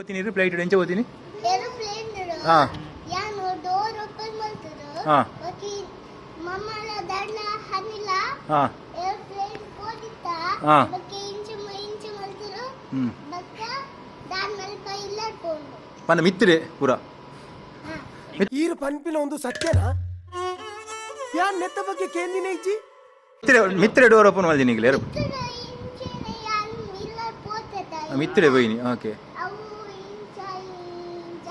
పోತೀನಿ flight ಎಂಚ ಹೋತೀನಿ aeroplane ಹಾ ಯಾನು ಡೋರ್ ಓಪನ್ ಮಾಡ್ತದ ಹಾ ಬಾಕಿ ಮಮ್ಮಲ ದಡ್ಲ ಹನಿಲ ಹಾ ಏರೋಪ್ಲೇನ್ ಕೋದಿತ್ತಾ ಹಾ ಬಾಕಿ ಇಂಚ ಮಾಡ್ತದ ಬಕ್ಕ ದಾನ್ ಮೇಲೆ ಕೈ ಇಲ್ಲಡ್ಕೊಂಡು ಪನ್ನ ಮಿತ್ತಿರೆ ಪೂರ ಈರು ಪನ್ಪಿನ ಒಂದು ಸತ್ಯನಾ ಯಾನ್ ನೆತ್ತ ಬಗ್ಗೆ ಕೇಂದಿನ ಇಜ್ಜಿ ಮಿತ್ತಿರೆ ಡೋರ್ ಓಪನ್ ಮಾಡ್ತೀನಿ ಈಗಲೇ ಇಂಚನೆ ಯಾನ್ ಇಲ್ಲ ಪೋತದ ಮಿತ್ತಿರೆ ಬೈನಿ ಓಕೆ ಅವು ಇಂಚ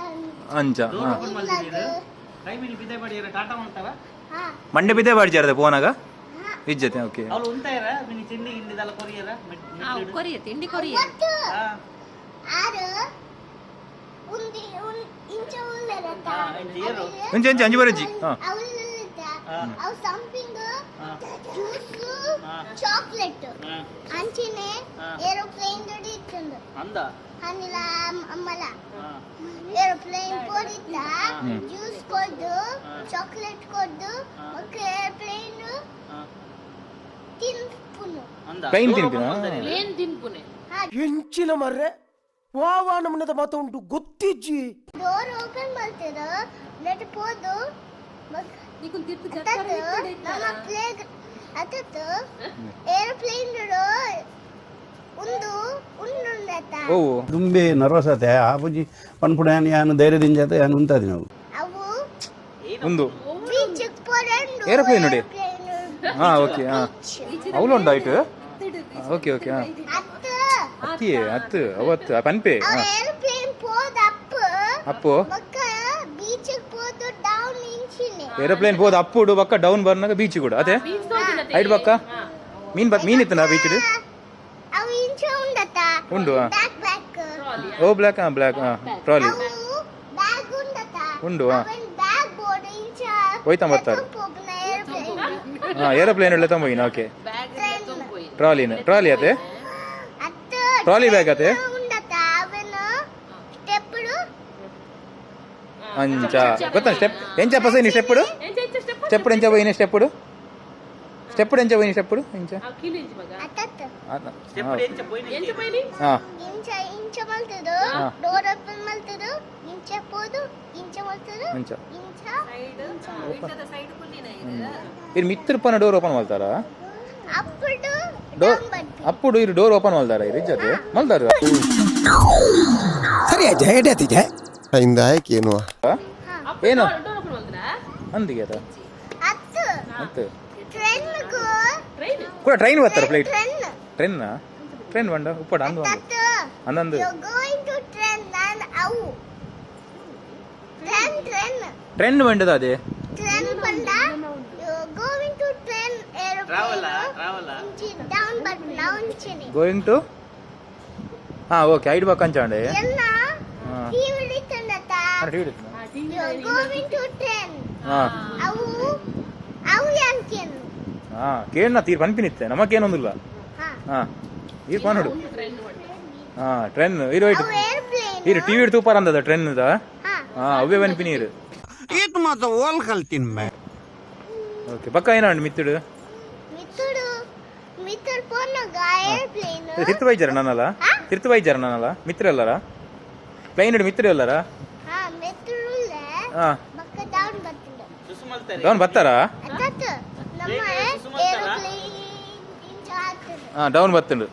ಅಂಚ ಹಾ ಕೈ ಮೇಲೆ ಬಿದ್ದೆ ಮಾಡಿರ ಟಾಟಾ ಮಾಡ್ತಾವ ಹಾ ಮಂಡೆ ಬಿದ್ದೆ ಬಾಡ್ಜಾರದ ಫೋನಾಗ ಇಜ್ಜತೆ ಓಕೆ ಅವಳು ಉಂತಾಯರ ಮಿನಿ ತಿಂಡಿ ಗಿಂಡಿದಲ್ಲ ಕೊರಿಯರ ಕೊರಿಯ ತಿಂಡಿ ಕೊರಿಯ ಗೊತ್ತು ಆರು ಉಂದಿ ಇಂಚ ಉಳ್ಳರತ ಇಂಚ ಇಂಚ ಅಂಜು ಬರಜ್ಜಿ ಹಾ ಅವಳ್ಳರತ ಅವು ಸಂಪಿಂಗ್ ಜ್ಯೂಸ್ ಚಾಕ್ಲೇಟ್ ಅಂಚಿನೆ ಏರೋಪ್ಲೇನ್ ದೊಡಿ ಇತ್ತಂದು ಅಂದ ಹನಿಲ ಅಮ್ಮಲ ಏರೋಪ್ಲೇನ್ ಕೊಡಿತ್ತ ಜ್ಯೂಸ್ ಕೊಡ್ದು ಚಾಕ್ಲೇಟ್ ಕೊಡ್ದು ಮತ್ತೆ ಏರೋಪ್ಲೇನ್ ತಿನ್ಪುನು ಅಂದ ಪ್ಲೈನ್ ತಿನ್ಪಿನ ಏನ್ ತಿನ್ಪುನೆ ಹೆಂಚಿನ ಮರ್ರೆ ವಾವಾ ನಮ್ಮನದ ಮಾತು ಉಂಟು ಗೊತ್ತಿಜ್ಜಿ ಡೋರ್ ಓಪನ್ ಮಾಡ್ತಿರ ನೆಟ್ ಪೋದು ನೀಕು ತಿರ್ತು ನಮ್ಮ ಪ್ಲೇಗ್ ಅತತ್ತು ಏರೋಪ್ಲೇನ್ ಒಂದು ಉಂಡುಂಡತ ಓ ತುಂಬಿ ನರ್ವಸ್ ಆತೆ ಆಪುಜಿ ಪನ್ಪುಡಾನ್ ಯಾನು ಧೈರ್ಯದಿಂದ ಯಾನು ಉಂತಾದಿ ನಾವು ಅವು ಒಂದು ಬೀಚ್ ಪೋರಂಡು ಏರೋಪ್ಲೇನ್ ನೋಡಿ ಹಾ ಓಕೆ ಹಾ ಅವಳು ಉಂಟು ಆಯ್ತು ಓಕೆ ಓಕೆ ಹಾ ಅತ್ತು ಅತ್ತಿಯೇ ಅತ್ತು ಅವತ್ತು ಪನ್ಪೆ ಆ ಹಾ ಏರೋಪ್ಲೇನ್ ಪೋದ ಅಪ್ಪು ಬಕ್ಕ ಬೀಚ್ ಪೋದು ಡೌನ್ ಇಂಚಿನೆ ಏರೋಪ್ಲೇನ್ ಹೋದ ಅಪ್ಪುಡು ಬಕ್ಕ ಡೌನ್ ಬರ್ನಾಗ ಬೀಚ್ ಕೂಡ ಅದೇ ಐಟ್ ಬಕ್ಕ ಮೀನ್ ಇತ್ತನ ಬೀಚ್ ಅವು ಇಂಚ ಉಂಡತ ಉಂಡು ಬ್ಯಾಕ್ ಬ್ಯಾಕ್ ಓ ಬ್ಲ್ಯಾಕ್ ಹಾ ಬ್ಲ್ಯಾಕ್ ಹಾ ಟ್ರಾಲಿ ಅವು ಬ್ಯಾಗ್ ಉಂಡತ ಉಂಡು ಹಾ ಅವನ್ ಬ್ಯಾಗ್ ಬೋರ್ಡ್ ಇಂಚ ಹೋಯ್ತಾ ಬರ್ತಾರೆ ಪೋಪನ ಏರೋಪ್ಲೇನ್ ಹಾ ಏರೋಪ್ಲೇನ್ ಎಲ್ಲ ತಂಬೋಯಿನ ಓಕೆ ಟ್ರಾಲಿ ಅದೇ ಅತ್ತ ಟ್ರಾಲಿ ಬ್ಯಾಗ್ ಅದೇ ಉಂಡತ ಅವನ ಸ್ಟೆಪ್ಡು ಅಂಚ ಗೊತ್ತಾ ಸ್ಟೆಪ್ ಎಂಚ ಪಸ ನೀ ಸ್ಟೆಪ್ಪುಡು ಸ್ಟೆಪ್ಪುಡು ಎಂಚ పోయిన ಸ್ಟೆಪ್ಪುಡು ಎಂಚ పోయిన ಸ್ಟೆಪ್ಪುಡು ಎಂಚ ಅತ್ತತ್ತ ಸ್ಟೆಪ್ ಎಂಚ ಪೋಯಿನಿ ಹಾ ಇಂಚ ಮಲ್ತದು ಡೋರ್ ಓಪನ್ ಮಲ್ತದು ಇಂಚ ಪೋದು ಇಂಚ ಮಲ್ತದು ಅಂಚ ಇಂಚ ಸೈಡ್ ಕುಲ್ಲಿನ ಇರ್ ಮಿತ್ರ ಪನ ಡೋರ್ ಓಪನ್ ಮಾಡ್ತಾರ ಅಪ್ಪಡು ಡೋರ್ ಅಪ್ಪುಡು ಇರು ಡೋರ್ ಓಪನ್ ಮಾಡ್ತಾರ ಇರ್ ಜೊತೆ ಮಲ್ತಾರ ಸರಿ ಅಜ್ಜ ಹೇಟತಿಜ ಇಂದ ಆಯ್ಕೇನು ಏನು ಅಂದಿಗೆ ಅದ ಅತ್ತು ಮತ್ತೆ ಟ್ರೈನ್ ಗೋ ಕೂಡ ಟ್ರೈನ್ ಬರ್ತಾರ ಫ್ಲೈಟ್ ಟ್ರೈನ್ ಟ್ರೈನ್ ಬಂಡ ಉಪ್ಪಡ ಅಂದು ಅತ್ತು ಅನ್ನೊಂದು ಯು ಗೋಯಿಂಗ್ ಟು ಟ್ರೈನ್ ನಾನು ಅವು ಟ್ರೈನ್ ಟ್ರೈನ್ ಬಂಡದ ಅದೇ ಟ್ರೈನ್ ಬಂದ you going to train aeroplane travel ಇಂಚಿ ಡೌನ್ ಬಟ್ ಡೌನ್ ಚಿನಿ ಗೋಯಿಂಗ್ ಟು ಹಾ ಓಕೆ ಐಡ್ ಬಕ್ಕ ಅಂಚಾಂಡೆ ಎಲ್ಲ ಹಾ ಟಿವಿ ತಂದತ ಯು ಗೋಯಿಂಗ್ ಟು ಟ್ರೈನ್ ಹಾ ಅವು ಯಾನ್ಕೇನು ಹಾ ಕೇಳ್ ತೀರ್ ಪನ್ಪಿನಿತ್ತೆ ನಮಗೇನೊಂದಿಲ್ಲ ಹಾ ಹಾ ಈರ್ ಪಾನೋಡು ಹಾ ಟ್ರೈನ್ ಇರು ಅವು ಏರೋಪ್ಲೇನ್ ಇರು ಟಿವಿ ತೂಪಾರ ಅಂದದ ಟ್ರೈನ್ ಹಾ ಹಾ ಅವೇ ಪನ್ಪಿನಿ ಇರು ಈತ್ ಮಾತ ಓಲ್ ಕಲ್ತಿನ್ ಮೇ ಓಕೆ ಬಕ್ಕ ಏನಾಂಡು ಮಿತ್ತುಡು ಮಿತ್ತರ್ ಪೋನಗ ಏರೋಪ್ಲೇನ್ ತಿರ್ತು ಬೈಜಾರ ನನ್ನಲ್ಲ ತಿರ್ತು ಬೈಜಾರ ನನ್ನಲ್ಲ ಮಿತ್ರ ಎಲ್ಲರ ಪ್ಲೈನ್ ಇಡು ಮಿತ್ರ ಎಲ್ಲರ ಹಾ ಮೆತ್ತುರುಲ್ಲ ಹಾ ಬಕ್ಕ ಡೌನ್ ಬತ್ತಿಂದ ಸುಸುಮಲ್ತಾರೆ ಡೌನ್ ಬರ್ತಾರ ಅತ್ತತ್ತ ನಮ್ಮ ಏರೋಪ್ಲೇನ್ ಇಂಚ ಆಗ್ತದೆ ಹಾ ಡೌನ್ ಬತ್ತುಂಡು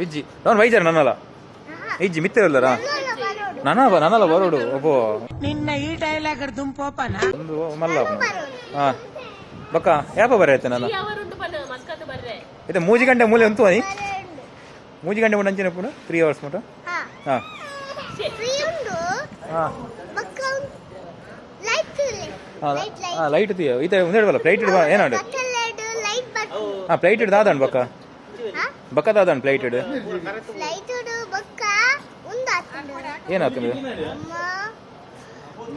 ಇಜ್ಜಿ ಡೌನ್ ಬೈಜಾರ ನನ್ನಲ್ಲ ಇಜ್ಜಿ ಮಿತ್ರ ಎಲ್ಲರ ನನ್ನಲ್ಲ ಬರೋಡು ಒಬ್ಬ ನಿನ್ನ ಈ ಡೈಲಾಗ್ ದುಂಪೋಪನ ಒಂದು ಮಲ್ಲ ಹಾ ಬಕ್ಕ ಯಾಪ ಬರತ್ತೆ ನಾನು ಅವರುಂಟು ಪನ ಮಸ್ಕತ್ ಬರ್ರೆ ಇದು 3 ಗಂಟೆ ಮೂಲೆ ಅಂತೂ ಅನಿ 3 ಗಂಟೆ ಮುಂದೆ ಅಂಚಿನ ಪುಣ 3 hours ಮಟ ಹಾ ಹಾ ಫ್ರೀ ಉಂಡು ಹಾ ಬಕ್ಕ ಲೈಟ್ ಹಾ ಲೈಟ್ ತೀಯ ಈತ ಒಂದೆರಡು ಫ್ಲೈಟ್ ಇಡುವ ಏನಾಡು ಲೈಟ್ ಬಟ್ ಹಾ ಫ್ಲೈಟ್ ಇಡು ದಾದನ್ ಬಕ್ಕ ಹಾ ಬಕ್ಕ ದಾದನ್ ಫ್ಲೈಟ್ ಇಡು ಲೈಟ್ ಉಡು ಬಕ್ಕ ಉಂದ ಆತಂಡು ಏನಾಗ್ತದೆ ಅಮ್ಮ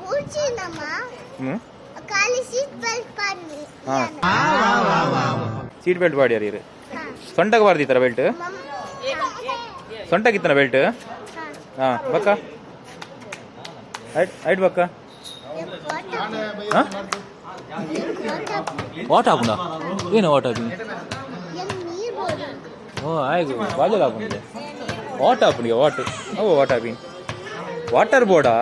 ಬೂಚಿ ನಮ್ಮ ಹ್ಮ್ ಖಾಲಿ ಸೀಟ್ ಬೆಲ್ಟ್ ಪಾಡ್ನಿ ಹಾ ಸೀಟ್ ಬೆಲ್ಟ್ ಬಾಡಿ ಇರು ಸೊಂಟಗೆ ಬಾರ್ದಿತ್ತಾರ ಬೆಲ್ಟ್ ಸೊಂಟಗಿತ್ತನ ಬೆಲ್ಟ್ ಹಾ ಬಕ್ಕ ಐಟ್ ಬಕ್ಕ ಹಾ ವಾಟ್ ಹಾಕುಂಡ ಏನು ವಾಟ್ ಹಾಕಿ ಓ ಆಯ್ತು ಬಾಜಲ್ ಹಾಕುಂಡೆ ವಾಟ್ ಹಾಕುಂಡಿಗೆ ವಾಟ್ ಓ ವಾಟ್ ಹಾಕಿ ವಾಟರ್ ಬೋರ್ಡಾ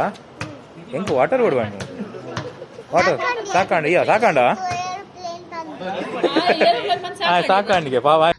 ಹೆಂಗ್ ವಾಟರ್ ಬೋರ್ಡ್ ಮಾಡಿ ವಾಟರ್ ಸಾಕಾಂಡ ಏರೋಪ್ಲೇನ್ ತಂದು ಏರೋಪ್ಲೇನ್ ಬಂದು ಸಾಕಾಂಡಿಗೆ ಪಾವ